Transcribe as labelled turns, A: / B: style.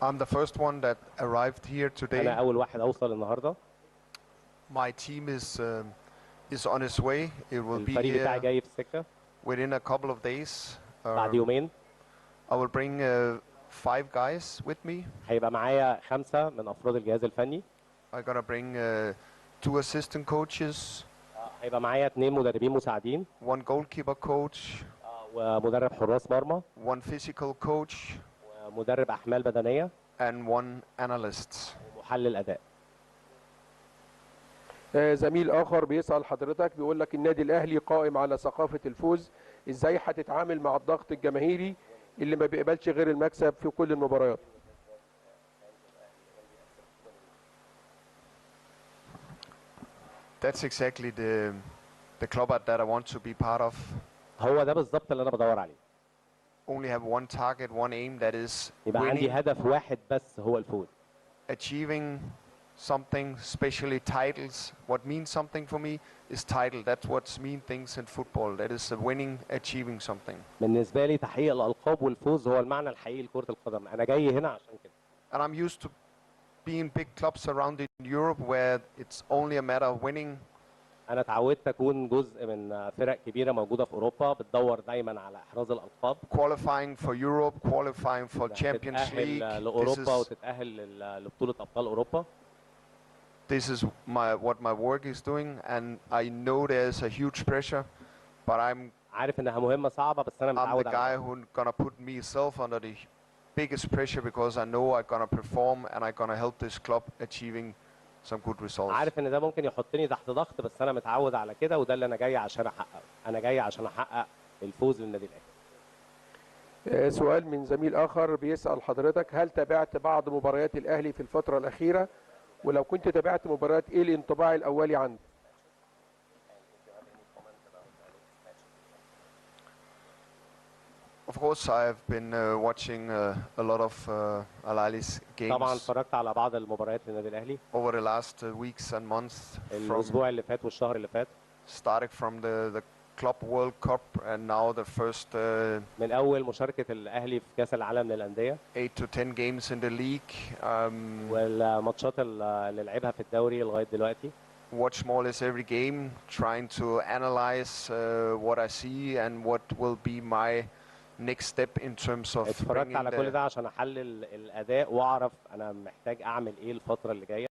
A: I'm the first one that arrived here
B: انا
A: today.
B: اول واحد اوصل النهارده.
A: My team is on its way. It will be
B: الفريق بتاعي
A: here
B: جاي في السكه
A: within a couple of days.
B: بعد يومين.
A: I will bring 5 guys with me.
B: هيبقى معايا 5 من افراد الجهاز الفني.
A: I'm gonna bring 2 assistant coaches,
B: هيبقى معايا 2 مدربين مساعدين
A: 1 goalkeeper coach,
B: ومدرب حراس مرمى
A: 1 physical coach,
B: ومدرب احمال بدنيه
A: and 1 analyst.
B: ومحلل اداء.
C: زميل اخر بيسأل حضرتك بيقول لك النادي الاهلي قائم على ثقافة الفوز، ازاي هتتعامل مع الضغط الجماهيري اللي ما بيقبلش غير المكسب في كل المباريات؟
A: That's exactly the club that I want to be part of.
B: هو ده بالظبط اللي انا بدور عليه.
A: Only have one target, one aim, that is
B: يبقى عندي
A: winning,
B: هدف واحد بس هو الفوز.
A: achieving something, especially titles. What means something for me is title. That's what mean things in football. That is winning, achieving something.
B: بالنسبه لي تحقيق الالقاب والفوز هو المعنى الحقيقي لكره القدم. انا جاي هنا عشان كده.
A: And I'm used to being big clubs around in Europe where it's only a matter of winning.
B: انا اتعودت اكون جزء من فرق كبيره موجوده في اوروبا بتدور دايما على احراز الالقاب.
A: Qualifying for Europe, qualifying for Champions League.
B: تتاهل لاوروبا وتتاهل لبطوله ابطال اوروبا.
A: This is what my work is doing, and I know there's a huge pressure, but
B: عارف انها مهمه صعبه بس انا
A: I'm
B: متعود
A: the guy who's gonna put myself under the biggest pressure because I know I'm gonna perform and I'm gonna help this club achieving some good results.
B: عارف ان ده ممكن يحطني تحت ضغط بس انا متعود على كده وده اللي انا جاي عشان احققه. انا جاي عشان احقق الفوز للنادي الاهلي.
C: سؤال من زميل اخر بيسأل حضرتك هل تابعت بعض مباريات الاهلي في الفترة الاخيرة؟ ولو كنت تابعت مباريات ايه الانطباع الاولي عنك؟
A: Of course, I've been watching a lot of Al Ahly's
B: طبعا
A: games
B: اتفرجت على بعض المباريات للنادي الاهلي
A: over the last weeks and months,
B: الاسبوع اللي فات والشهر اللي فات.
A: starting from the Club World Cup and now the first
B: من اول مشاركه الاهلي في كاس العالم للانديه
A: 8 to 10 games in the league.
B: والماتشات اللي لعبها في الدوري لغايه دلوقتي.
A: Watch more or less every game, trying to analyze what I see and what will be my next step in terms of
B: اتفرجت على كل ده عشان احلل الاداء واعرف انا محتاج اعمل ايه الفتره اللي جايه.